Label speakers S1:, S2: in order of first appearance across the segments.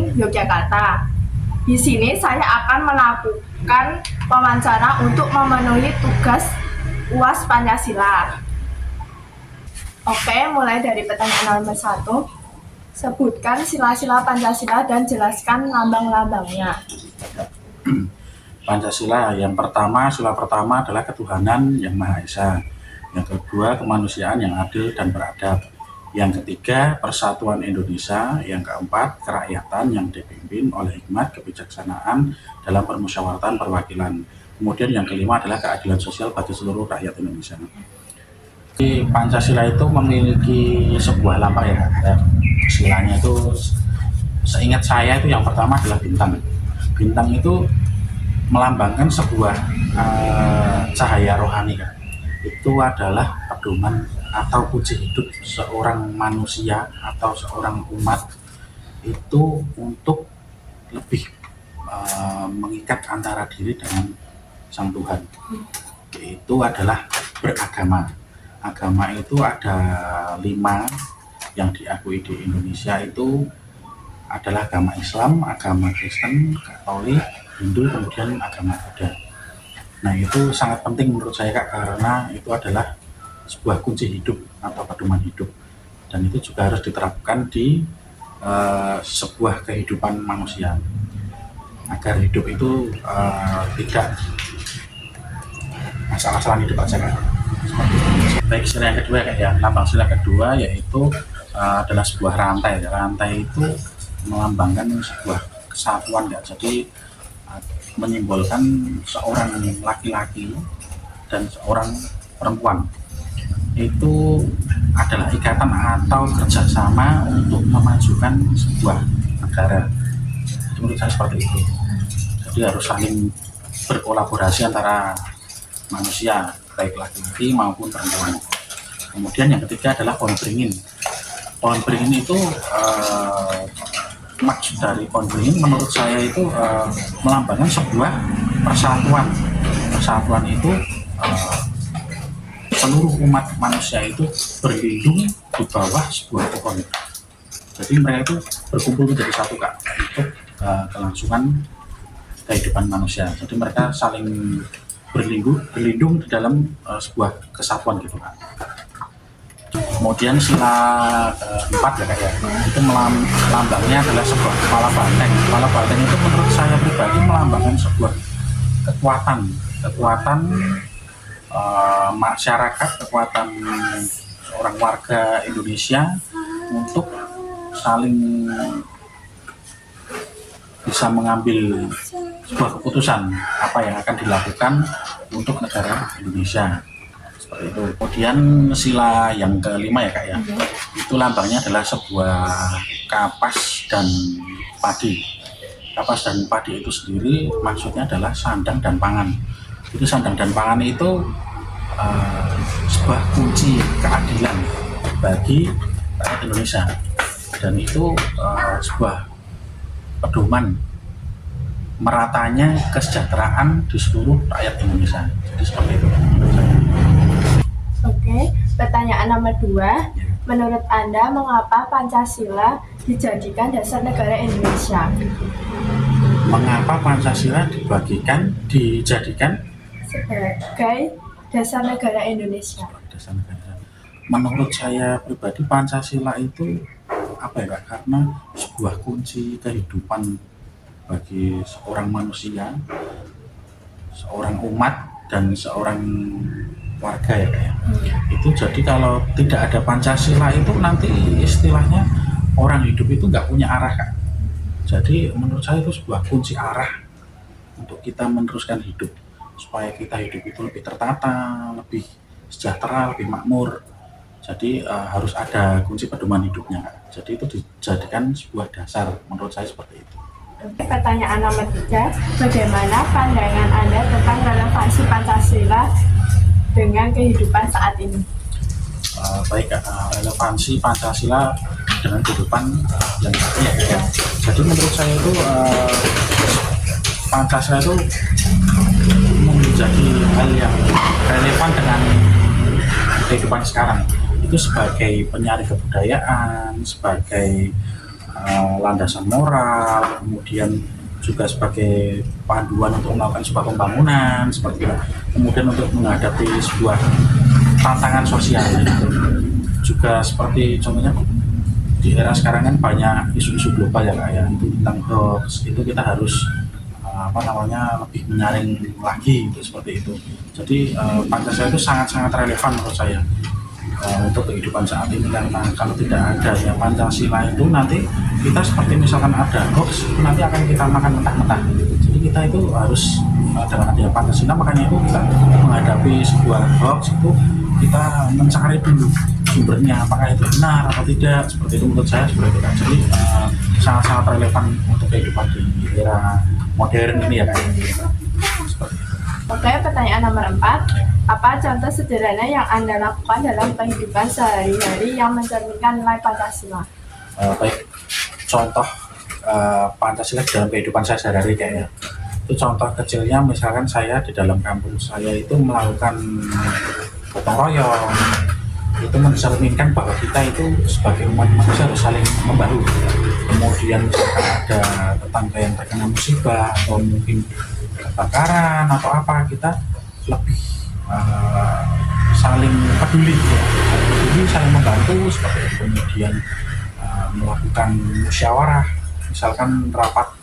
S1: Pemimpin Yogyakarta. Di sini saya akan melakukan wawancara untuk memenuhi tugas UAS Pancasila. Oke, mulai dari pertanyaan nomor 1. Sebutkan sila-sila Pancasila dan jelaskan lambang-lambangnya.
S2: Pancasila yang pertama, sila pertama adalah ketuhanan yang Maha Esa. Yang kedua, kemanusiaan yang adil dan beradab. Yang ketiga, persatuan Indonesia. Yang keempat, kerakyatan yang dipimpin oleh hikmat kebijaksanaan dalam permusyawaratan perwakilan. Kemudian yang kelima adalah keadilan sosial bagi seluruh rakyat Indonesia. Di Pancasila itu memiliki sebuah lambang ya. Silanya itu, seingat saya itu yang pertama adalah bintang. Bintang itu melambangkan sebuah cahaya rohani kan. Itu adalah pedoman atau kunci hidup seorang manusia atau seorang umat itu untuk lebih mengikat antara diri dengan Sang Tuhan. Itu adalah beragama. Agama itu ada 5 yang diakui di Indonesia, itu adalah agama Islam, agama Kristen, Katolik, Hindu, kemudian agama Buddha. Nah, itu sangat penting menurut saya Kak, karena itu adalah sebuah kunci hidup atau pedoman hidup, dan itu juga harus diterapkan di sebuah kehidupan manusia agar hidup itu tidak asal-asalan hidup aja Kak. Baik, sila yang kedua Kak ya, lambang sila kedua yaitu adalah sebuah rantai. Rantai itu melambangkan sebuah kesatuan Kak. Jadi menyimbolkan seorang laki-laki dan seorang perempuan. Itu adalah ikatan atau kerjasama untuk memajukan sebuah negara. Menurut saya seperti itu. Jadi harus saling berkolaborasi antara manusia, baik laki-laki maupun perempuan. Kemudian yang ketiga adalah pohon beringin. Pohon beringin itu maksud dari pohon beringin menurut saya itu melambangkan sebuah persatuan. Persatuan itu seluruh umat manusia itu berlindung di bawah sebuah pohon. Jadi mereka itu berkumpul menjadi satu Kak, untuk kelangsungan kehidupan manusia. Jadi mereka saling berlindung di dalam sebuah kesatuan gitu Kak. Kemudian sila keempat ya Kak ya, itu melambangnya adalah sebuah kepala banteng. Kepala banteng itu menurut saya pribadi melambangkan sebuah kekuatan masyarakat, kekuatan seorang warga Indonesia untuk saling bisa mengambil sebuah keputusan apa yang akan dilakukan untuk negara Indonesia. Seperti itu. Kemudian sila yang kelima ya Kak ya, itu lambangnya adalah sebuah kapas dan padi. Kapas dan padi itu sendiri maksudnya adalah sandang dan pangan. Itu sandang dan pangan itu sebuah kunci keadilan bagi rakyat Indonesia, dan itu sebuah pedoman meratanya kesejahteraan di seluruh rakyat Indonesia. Jadi seperti itu.
S1: Oke, pertanyaan nomor 2. Menurut Anda, mengapa Pancasila dijadikan dasar negara Indonesia?
S2: Mengapa Pancasila dijadikan
S1: sebagai dasar negara Indonesia?
S2: Dasar negara. Menurut saya pribadi, Pancasila itu apa ya Kak? Karena sebuah kunci kehidupan bagi seorang manusia, seorang umat, dan seorang warga ya Kak ya. Itu jadi kalau tidak ada Pancasila itu nanti istilahnya orang hidup itu nggak punya arah Kak. Jadi menurut saya itu sebuah kunci arah untuk kita meneruskan hidup, supaya kita hidup itu lebih tertata, lebih sejahtera, lebih makmur. Jadi harus ada kunci pedoman hidupnya Kak. Jadi itu dijadikan sebuah dasar, menurut saya seperti itu.
S1: Oke, pertanyaan nomor 3. Bagaimana pandangan Anda tentang relevansi Pancasila dengan kehidupan saat ini?
S2: Baik Kak, relevansi Pancasila dengan kehidupan yang saat ini ya. Jadi menurut saya itu Pancasila itu menjadi hal yang relevan dengan kehidupan sekarang. Itu sebagai penyari kebudayaan, sebagai landasan moral, kemudian juga sebagai panduan untuk melakukan sebuah pembangunan seperti itu. Kemudian untuk menghadapi sebuah tantangan sosial itu juga seperti contohnya di era sekarang kan banyak isu-isu global ya kayak itu tentang hoax, itu kita harus lebih menyaring lagi gitu, seperti itu. Jadi Pancasila itu sangat-sangat relevan menurut saya untuk kehidupan saat ini, karena kalau tidak ada ya Pancasila itu nanti kita seperti misalkan ada hoax itu nanti akan kita makan mentah-mentah gitu. Jadi kita itu harus dengan adanya Pancasila, makanya itu kita menghadapi sebuah hoax itu kita mencari dulu sumbernya apakah itu benar atau tidak, seperti itu menurut saya seperti itu kan. Jadi sangat-sangat relevan untuk kehidupan di era modern ini ya kan.
S1: Oke, pertanyaan nomor 4. Apa contoh sederhana yang Anda lakukan dalam kehidupan sehari-hari yang mencerminkan nilai Pancasila?
S2: Baik, contoh Pancasila dalam kehidupan saya sehari-hari kayaknya. Itu contoh kecilnya misalkan saya di dalam kampung saya itu melakukan gotong royong, itu mencerminkan bahwa kita itu sebagai umat manusia harus saling membantu. Kemudian misalkan ada tetangga yang terkena musibah atau mungkin kebakaran atau apa, kita lebih saling peduli ya. Jadi saling membantu seperti itu. Kemudian melakukan musyawarah, misalkan rapat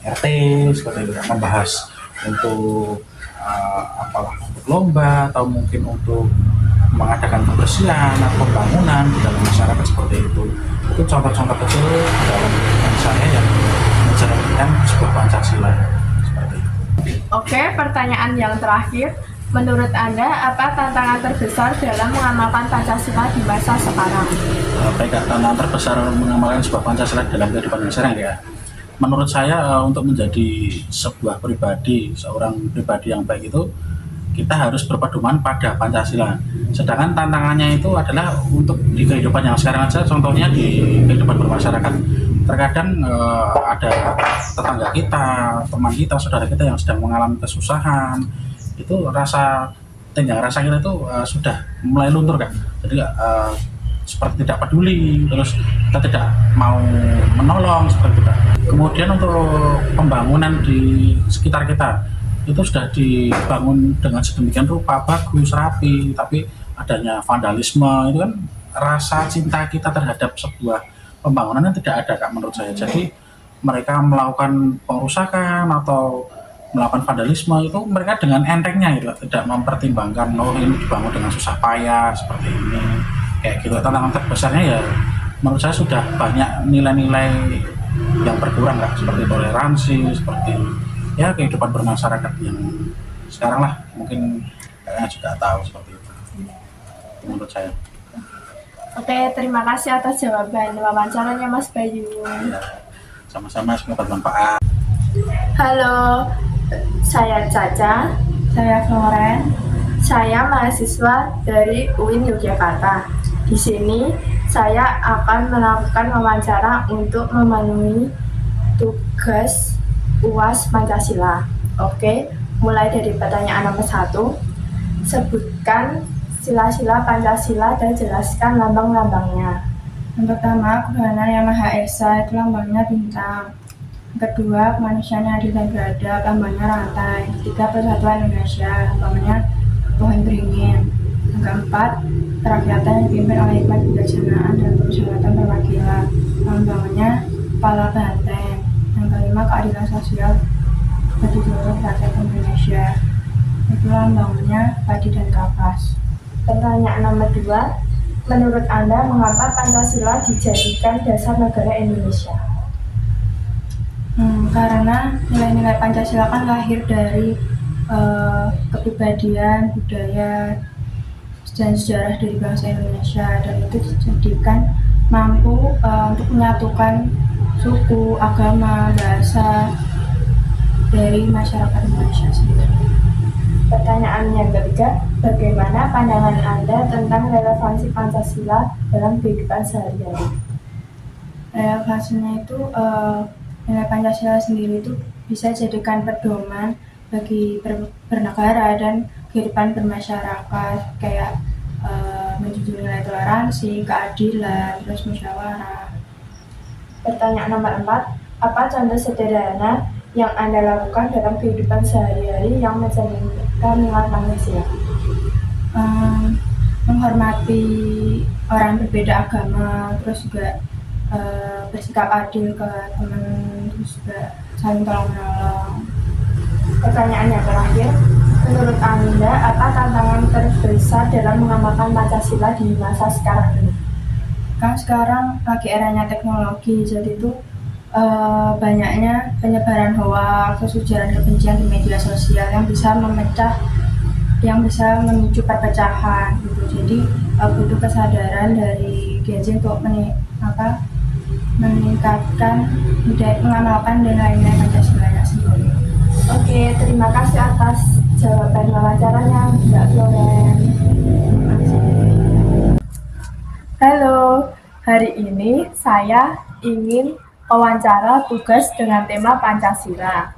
S2: RT seperti itu, membahas untuk untuk lomba atau mungkin untuk mengadakan kebersihan atau pembangunan di dalam masyarakat seperti itu. Itu contoh-contoh kecil dalam kehidupan saya yang mencerminkan sebuah Pancasila seperti itu.
S1: Oke, pertanyaan yang terakhir. Menurut Anda, apa tantangan terbesar dalam mengamalkan Pancasila di masa sekarang?
S2: Baik, tantangan terbesar mengamalkan sebuah Pancasila dalam kehidupan sekarang ya. Menurut saya untuk menjadi sebuah pribadi, seorang pribadi yang baik itu kita harus berpedoman pada Pancasila. Sedangkan tantangannya itu adalah untuk di kehidupan yang sekarang aja, contohnya di kehidupan bermasyarakat. Terkadang ada tetangga kita, teman kita, saudara kita yang sedang mengalami kesusahan, itu rasa kita itu sudah mulai luntur kan. Jadi seperti tidak peduli, terus kita tidak mau menolong seperti itu. Kemudian untuk pembangunan di sekitar kita itu sudah dibangun dengan sedemikian rupa bagus, rapi, tapi adanya vandalisme itu kan rasa cinta kita terhadap sebuah pembangunan yang tidak ada Kak, menurut saya. Jadi mereka melakukan pengerusakan atau melakukan vandalisme itu mereka dengan entengnya gitu, tidak mempertimbangkan ini dibangun dengan susah payah seperti ini kayak gitu. Tantangan terbesarnya ya menurut saya sudah banyak nilai-nilai yang berkurang Kak, seperti toleransi, seperti ya kehidupan bermasyarakat yang sekarang lah, mungkin kayaknya juga tahu seperti itu menurut saya.
S1: Oke, terima kasih atas jawaban wawancaranya Mas Bayu.
S2: Ya, sama-sama, semoga bermanfaat.
S1: Halo, saya Caca, saya Floren, saya mahasiswa dari UIN Yogyakarta. Di sini saya akan melakukan wawancara untuk memenuhi tugas UAS Pancasila. Oke, mulai dari pertanyaan nomor 1. Sebutkan sila-sila Pancasila dan jelaskan lambang-lambangnya. Yang pertama, ketuhanan yang Maha Esa, itu lambangnya bintang. Yang kedua, kemanusiaan yang adil dan beradab, lambangnya rantai. Yang ketiga, persatuan Indonesia, lambangnya pohon beringin. Yang keempat, kerakyatan yang dipimpin oleh hikmat kebijaksanaan dan permusyawaratan perwakilan, lambangnya kepala banteng. Yang kelima, keadilan sosial bagi seluruh rakyat Indonesia, itu lambangnya padi dan kapas. Pertanyaan nomor 2, menurut Anda mengapa Pancasila dijadikan dasar negara Indonesia? Karena nilai-nilai Pancasila kan lahir dari kepribadian, budaya, dan sejarah dari bangsa Indonesia, dan itu dijadikan mampu untuk menyatukan suku, agama, bahasa dari masyarakat Indonesia sendiri. Pertanyaan yang ketiga, bagaimana pandangan Anda tentang relevansi Pancasila dalam kehidupan sehari-hari? Relevansinya itu nilai Pancasila sendiri itu bisa jadikan pedoman bagi bernegara dan kehidupan bermasyarakat, kayak menjunjung nilai toleransi, keadilan, terus musyawarah. Pertanyaan nomor 4, apa contoh sederhana yang Anda lakukan dalam kehidupan sehari-hari yang mencerminkan nilai manusia? Menghormati orang berbeda agama, terus juga bersikap adil ke teman, terus juga saling tolong menolong. Pertanyaan yang terakhir, menurut Anda apa tantangan terbesar dalam mengamalkan Pancasila di masa sekarang ini? Kan sekarang lagi eranya teknologi, jadi itu banyaknya penyebaran hoax, terus ujaran kebencian di media sosial yang bisa memicu perpecahan gitu. Jadi butuh kesadaran dari Gen Z untuk meningkatkan mengamalkan nilai-nilai Pancasila sendiri. Oke, terima kasih atas jawaban wawancaranya Mbak Floren. Halo, hari ini saya ingin wawancara tugas dengan tema Pancasila.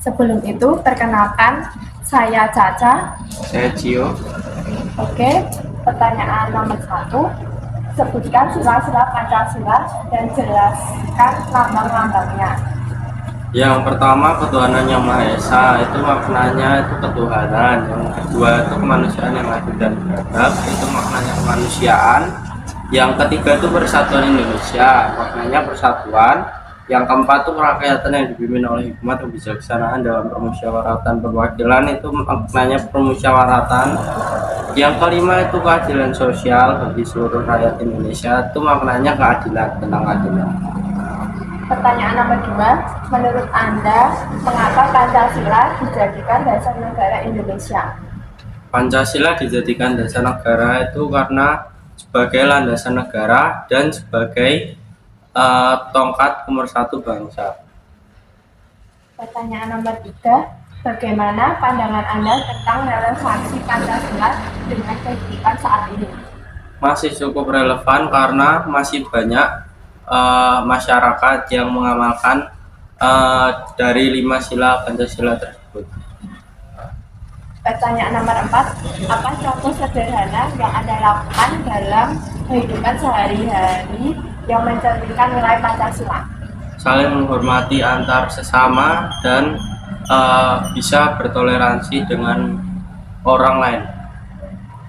S1: Sebelum itu, perkenalkan, saya Caca.
S3: Saya Cio.
S1: Oke, pertanyaan nomor 1. Sebutkan sila-sila Pancasila dan jelaskan lambang-lambangnya.
S3: Yang pertama, ketuhanan yang Maha Esa, itu maknanya itu ketuhanan. Yang kedua itu kemanusiaan yang adil dan beradab, itu maknanya kemanusiaan. Yang ketiga itu persatuan Indonesia, maknanya persatuan. Yang keempat itu kerakyatan yang dipimpin oleh hikmat kebijaksanaan dalam permusyawaratan perwakilan, itu maknanya permusyawaratan. Yang kelima itu keadilan sosial bagi seluruh rakyat Indonesia, itu maknanya keadilan, tentang keadilan.
S1: Pertanyaan nomor 2, menurut Anda, mengapa Pancasila dijadikan dasar negara Indonesia?
S3: Pancasila dijadikan dasar negara itu karena sebagai landasan negara dan sebagai tongkat pemersatu bangsa.
S1: Pertanyaan nomor 3, bagaimana pandangan Anda tentang relevansi Pancasila dengan kehidupan saat ini?
S3: Masih cukup relevan karena masih banyak masyarakat yang mengamalkan dari 5 sila Pancasila tersebut.
S1: Pertanyaan nomor 4, apa contoh sederhana yang Anda lakukan dalam kehidupan sehari-hari yang mencerminkan nilai Pancasila?
S3: Saling menghormati antar sesama dan bisa bertoleransi dengan orang lain.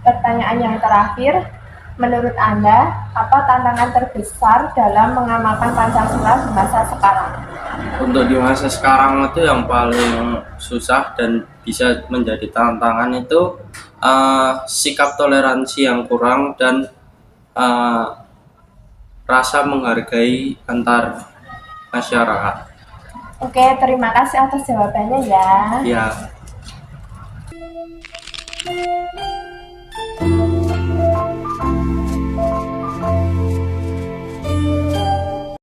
S1: Pertanyaan yang terakhir, menurut Anda, apa tantangan terbesar dalam mengamalkan Pancasila di masa sekarang?
S3: Untuk di masa sekarang itu yang paling susah dan bisa menjadi tantangan itu sikap toleransi yang kurang dan rasa menghargai antar masyarakat.
S1: Oke, terima kasih atas jawabannya ya.
S3: Ya.